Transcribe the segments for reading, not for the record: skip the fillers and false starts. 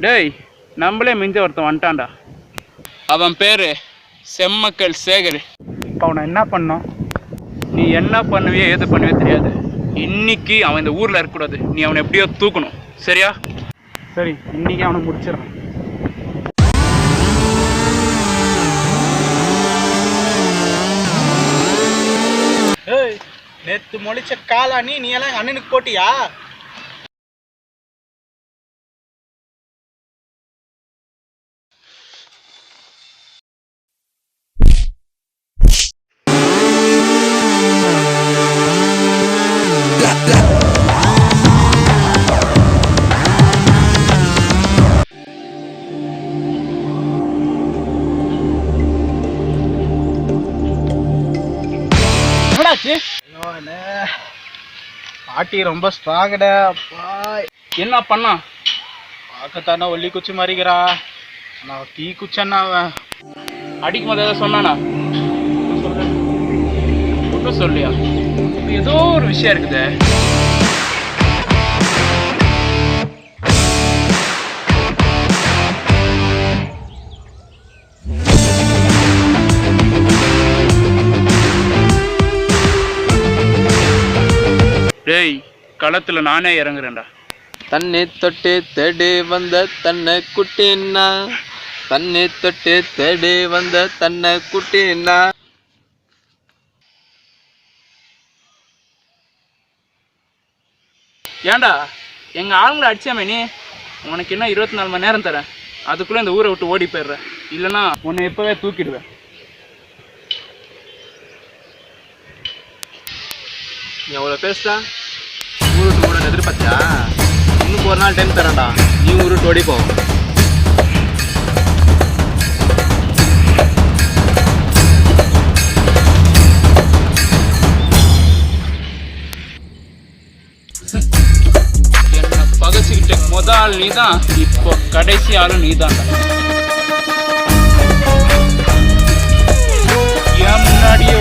டேய், நம்மளே மிஞ்ச ஒருத்தன் வந்துட்டான்டா. அவன் பேரு செம்மக்கல் சேகர். இப்போ அவனை என்ன பண்ணோம்? நீ என்ன பண்ணுவியோ ஏது பண்ணுவியோ தெரியாது. இன்னைக்கு அவன் இந்த ஊரில் இருக்கக்கூடாது. நீ அவனை எப்படியோ தூக்கணும், சரியா? சரி, இன்னைக்கு அவனை முடிச்சிடறான். ஏய், நேற்று மொழிச்ச காளானி நீ எல்லாம் அண்ணனுக்கு போட்டியா? பாட்டி ரொம்ப ஸ்ட்ராங்கடா. என்ன பண்ணா? பார்க்கத்தானே ஒல்லி குச்சி மாறிக்கிறா. நான் டீ குச்சன்னா அவன் அடிக்கும் போது ஏதாவது சொன்னானா? ஒன்றும் சொல்லியா? ஏதோ ஒரு விஷயம் இருக்குது. டேய், களத்துல நானே இறங்குறேன்டா. தன்னை தொட்டு தேடி வந்த தன்னை குட்டினா, தன்னை தொட்டு தேடி வந்த தன்னை குட்டினா. ஏன்டா எங்க ஆளுங்களை அடிச்சாமே நீ? உனக்கு என்ன 24 மணி நேரம் தரேன். அதுக்குள்ள இந்த ஊரை விட்டு ஓடி போயிடுற. இல்லைன்னா உன்னை இப்பவே தூக்கிடுவேன். நீ அவ்வளோ பேசுடா. ஊரு விட்டு ஓட எதிர்பார்த்தியா? இன்னும் ஒரு நாள் டைம் தரேன்டா. நீ ஊரு விட்டு ஓடிப்போ. என்ன பகச்சுக்கிட்ட முதல் நீதான், இப்போ கடைசி ஆளும் நீதான்டா. என் முன்னாடியே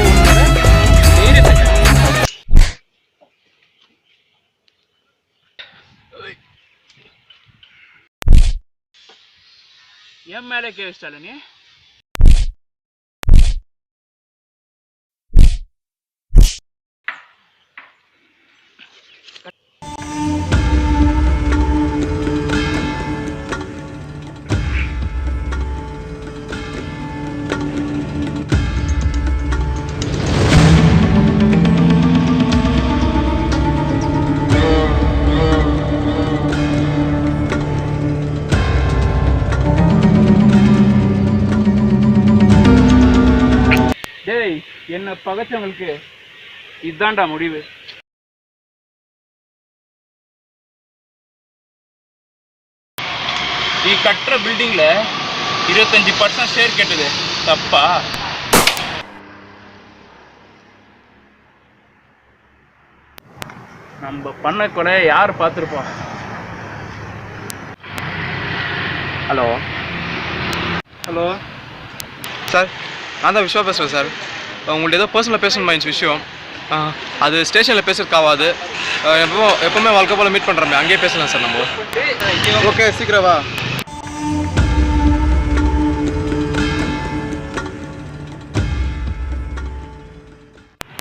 என் மேலே கேஸ்டால நீ? டேய், என்ன பகச்சவங்களுக்கு இதுதான்டா முடிவு. நீ கட்டுற பில்டிங்ல 25% ஷேர் கேட்டது தப்பா? நம்ம பண்ண கொலை யார் பார்த்துருப்பா? ஹலோ ஹலோ சார், நான் தான் விஸ்வா பேசுகிறேன் சார். உங்கள்ட்ட ஏதோ பர்சனலாக பேசணுமா இந்த விஷயம்? அது ஸ்டேஷனில் பேசுறதுக்கு ஆகாது. எப்போவுமே வாழ்க்கை போல் மீட் பண்ணுறோமே, அங்கேயே பேசலாம் சார் நம்ம. ஓகே, சீக்கிரம் வா.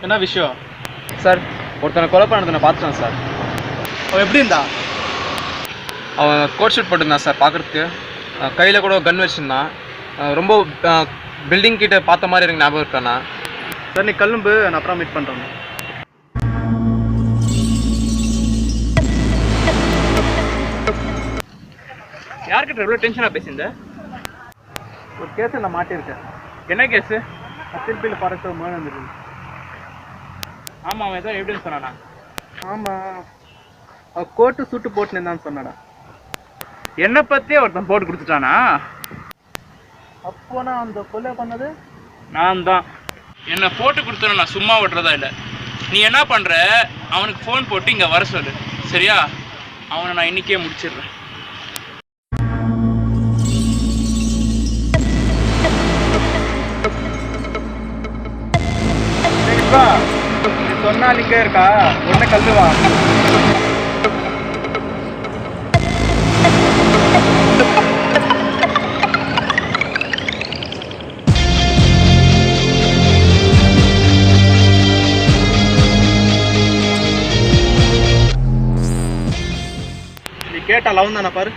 என்ன விஷயம் சார்? ஒருத்தனை கொலை பண்ணதை நான் பார்த்துட்டேன் சார். அவன் எப்படி இருந்தா? அவன் கோட் ஷூட் போட்டிருந்தான் சார். பார்க்குறதுக்கு கையில் கூட கன் வச்சுருந்தான். ரொம்ப பில்டிங் கிட்ட பார்த்த மாதிரி எனக்கு ஞாபகம் இருக்காண்ணா. சார், நீ கிளம்பு, நான் அப்புறம் மீட் பண்ணுறேன். யார்கிட்ட எவ்வளோ டென்ஷனாக பேசியிருந்த? ஒரு கேஸை நான் மாட்டியிருக்கேன். என்ன கேஸு? திருப்பியில் ஃபாரஸ்ட் மேலே வந்துருக்கு. ஆமாம், அவன் ஏதோ எவிடன்ஸ் சொன்னானா? ஆமாம், அவன் கோட்டு சூட்டு போட்டுன்னு சொன்னாடா. என்னை பற்றியே ஒருத்தன் போட்டு கொடுத்துட்டானா? அப்போ நான் அந்த கொலை பண்ணது நான் தான். என்னை போட்டு கொடுத்தன நான் சும்மா விட்றதா இல்லை. நீ என்ன பண்ணுற, அவனுக்கு ஃபோன் போட்டு இங்கே வர சொல்லு, சரியா? அவனை நான் இன்னைக்கே முடிச்சிடுறேன். சொன்னால் இங்கே இருக்கா? ஒன்று கல்லுவா. நீ கேட்ட லவ் தானே பாரு.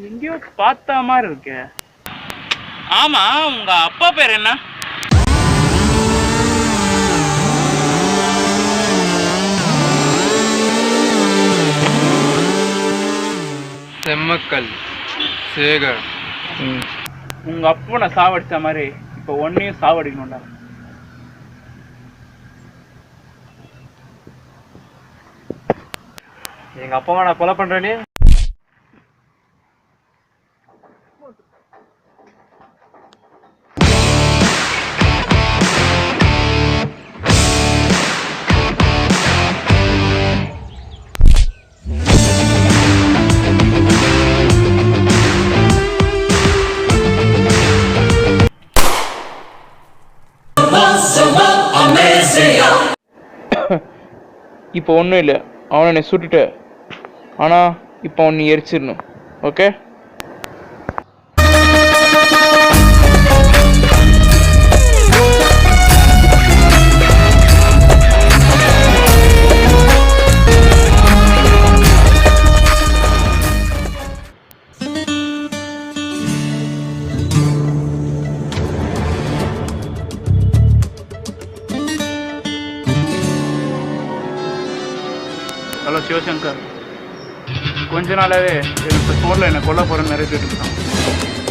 எங்கேயோ பார்த்த மாதிரி இருக்கு. ஆமா, உங்க அப்பா பேர் என்ன? செம்மக்கல் சேகர். உங்க அப்பனை சாவடிச்ச மாதிரி இப்போ ஒன்னையும் சாவடிக்கணும்டா. எங்க அப்பாவை நான் கொலை பண்றேனே. இப்போ ஒன்றும் இல்லை, அவனை என்னை சுட்டுட்ட. ஆனால் இப்போ அவன் நீ எரிச்சிடணும். ஓகே? ஹலோ சிவசங்கர், கொஞ்ச நாளாவே எனக்கு ஃபோனில் என்னை கொல்ல போகிறேன்னு மிரட்டிட்டு இருக்கான்.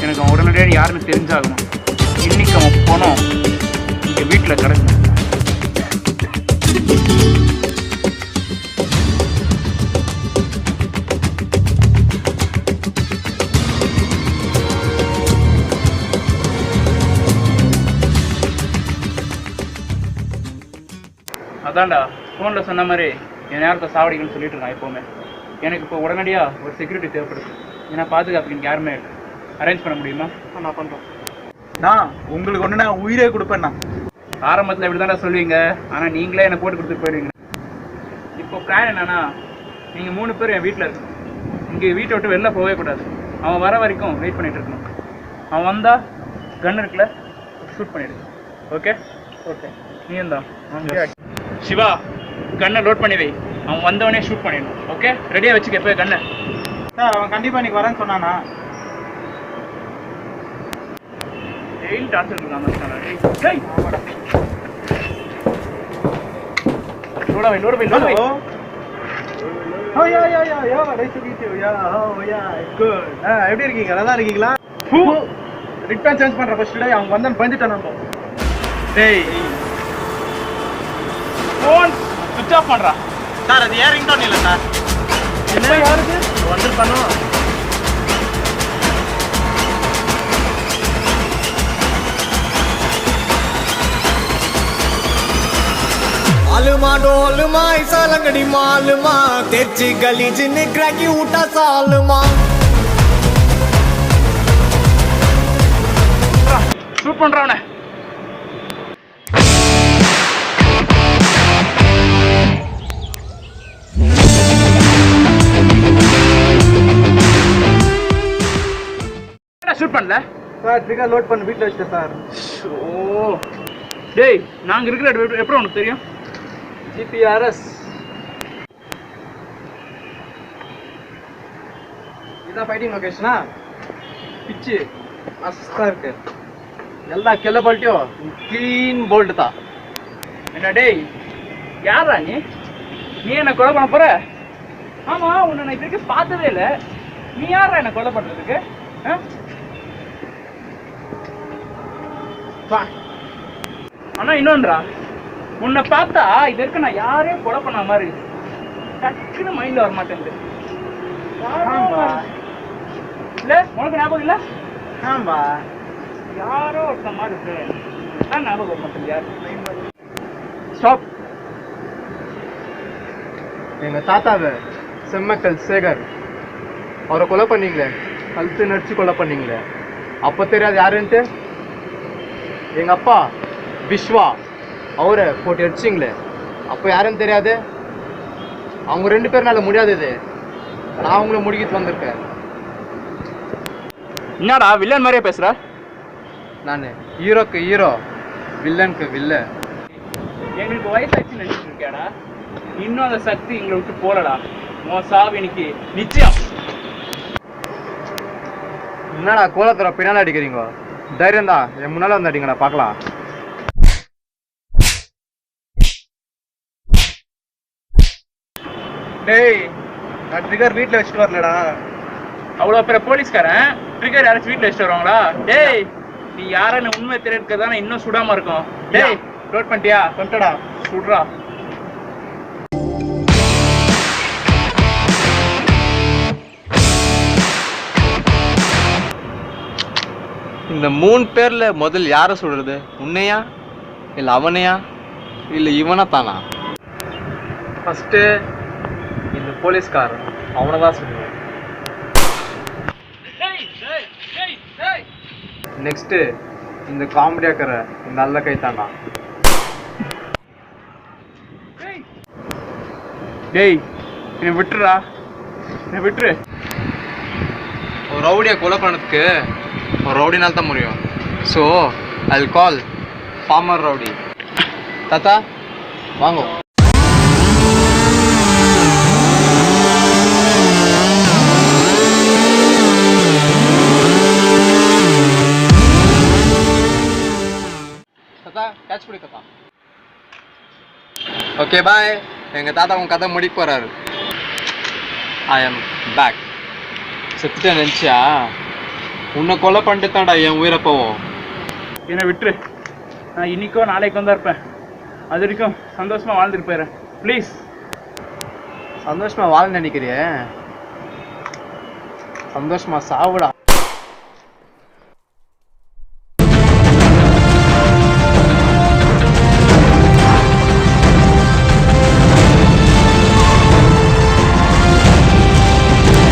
எனக்கு அவன் உடனடியாக யாருன்னு தெரிஞ்சாகணும். இன்னைக்கு அவன் போனோம் இங்கே வீட்டில் கிடக்கணும். அதான்டா ஃபோனில் சொன்ன மாதிரி என் நேரத்தை சாவடிக்கணும்னு சொல்லிட்டு இருக்கான் எப்போவுமே. எனக்கு இப்போ உடனடியாக ஒரு செக்யூரிட்டி தேவைப்படுது. ஏன்னா பாதுகாப்புக்கு எனக்கு யாருமே இல்லை. அரேஞ்ச் பண்ண முடியுமா? நான் பண்ணுறேன். நான் உங்களுக்கு ஒன்று நான் உயிரே கொடுப்பேன். நான் ஆரம்பத்தில் இப்படி தானே சொல்லுவீங்க, ஆனால் நீங்களே என்னை போட்டு கொடுத்துட்டு போயிடுவீங்க. இப்போ பிளான் என்னன்னா, நீங்கள் 3 பேர் என் வீட்டில் இருக்கணும். இங்கே வீட்டை விட்டு வெளில போகவே கூடாது. அவன் வர வரைக்கும் வெயிட் பண்ணிட்டு இருக்கணும். அவன் வந்தால் கன் இருக்குல்ல, ஷூட் பண்ணிடு. ஓகே? ஓகே. நீ தான் சிவா, கன்னை லோட் பண்ணி வை. அவன் வந்தவனே ஷூட் பண்ணிடணும். ஓகே? ரெடியாக வச்சுக்க எப்போ கன்னை. சார் அவன் கண்டிப்பாக இன்னைக்கு வரேன்னு சொன்னானா? டெய்லி டார்ச்சர் இருக்கான். லோட வை. எப்படி இருக்கீங்க? நல்லா இருக்கீங்களா? ரிட்டர்ன் சேஞ்ச் பண்ற ஃபர்ஸ்ட் டே அவங்க வந்து பயந்துட்டான். நம்ம டேய் ஃபோன் சுவிட்ச் ஆஃப் பண்றா. சார் அது ஏன் ரிங்டோன் இல்லை சார். என்ன யாருக்கு வந்து பண்ணும்? आलमा डोलमा ऐसा लंगड़ी मालमा तेची गली जिन्हें क्रैकी उठा सालमा ஷூட் பண்றவனே. ஷூட் பண்ணல சார். ட்ரிகர் லோட் பண்ணி வீட்டில் வச்சுட்டேன் சார். ஓ டேய், நாங்கள் இருக்கிற எப்படி உனக்கு தெரியும்? ஜிபிஆர்எஸ் இதுதான் ஃபைட்டிங் லொகேஷனா? பிச்சு மஸ்தாக இருக்கு. எல்லா கெல்லபால்ட்டியும் க்ளீன் போல்டு தான். என்ன டேய், யாரா நீ? நீ என்ன கொலை பண்ண போற? ஆமா, உன்னை நான் இது வரைக்கும் பார்த்ததே இல்லை. நீ யாரா என்ன கொலை பண்றதுக்கு? ஆனா இன்னொன்றா, உன்னை பார்த்தா இது வரைக்கும் நான் யாரையும் கொலை பண்ண மாதிரி டக்குன்னு மைண்ட்ல வர மாட்டேங்குது. இல்ல உனக்கு ஞாபகம் இல்ல? ஆமா, யாரோ ஒருத்த மாதிரி இருக்கு. ஞாபகம் வர மாட்டேங்குது. யாரு? ஸ்டாப். எங்க தாத்தாவை செம்மக்கல் சேகர் அவரை கொலை பண்ணீங்களே, கழுத்து நடிச்சு கொலை பண்ணீங்களே, அப்போ தெரியாது யாருன்ட்டு? எங்க அப்பா விஸ்வா அவரை போட்டு அடிச்சிங்களே, அப்போ யாருன்னு தெரியாது? அவங்க 2 பேர்னால முடியாதது. நான் அவங்கள முடிக்கிட்டு வந்திருக்கேன். என்னடா வில்லன் மாதிரியே பேசுற? நான் ஹீரோக்கு ஹீரோ, வில்லனுக்கு வில்லன். எங்களுக்கு வயசாச்சு நினைச்சிட்டு இருக்கியாடா? இன்னும் அந்த சக்தி எங்களை விட்டு போலடா. உன் சாவு இன்னைக்கு நிச்சயம். என்னடா கோலத்துற பின்னால் அடிக்கிறீங்க? தைரியம் தான், என் முன்னால வந்து அடிங்கடா பார்க்கலாம். டேய், நான் ட்ரிகர் வீட்டில் வச்சுட்டு வரலடா. அவ்வளோ அப்புறம் போலீஸ்காரன் ட்ரிகர் யாராச்சும் வீட்டில் வச்சுட்டு வருவாங்களா? டேய், நீ யாருன்னு உண்மை தெரியாதுதானே இன்னும் சுடாம இருக்கும். டேய், லோட் பண்ணிட்டியா? கொண்டடா. சுடுறா. இந்த 3 பேர்ல முதல் யாரை சொல்றது? உன்னையா இல்லை அவனையா இல்லை இவனா தானா? ஃபஸ்ட்டு இந்த போலீஸ்காரன், அவனை தான் சொல்லுவேன். நெக்ஸ்ட்டு இந்த காமெடியாக்கிற இந்த நல்ல கை தாண்டா. டேய், என்னை விட்டுறா, என்னை விட்டுரு. ஒரு ரவுடியை கொலை பண்ணதுக்கு ஒரு ரவுடினால் தான் முடியும். So I will call former rowdy. தாத்தா வாங்க. தாத்தா கேட்ச் பிடி தாத்தா. Okay bye. எங்கள் தாத்தா உங்கள் கதை முடிக்க போகிறாரு. I am back. செத்துட்டேன் நினச்சியா? உன்னை கொலை பண்ணிட்டு தான்டா என் உயிரை போவோம். என்னை விட்டுரு. நான் இன்னைக்கோ நாளைக்கோ தான் இருப்பேன். அது வரைக்கும் சந்தோஷமா வாழ்ந்துட்டு போயிடுறேன். ப்ளீஸ். சந்தோஷமா வாழ நினைக்கிறியே? சந்தோஷமா சாவுடா.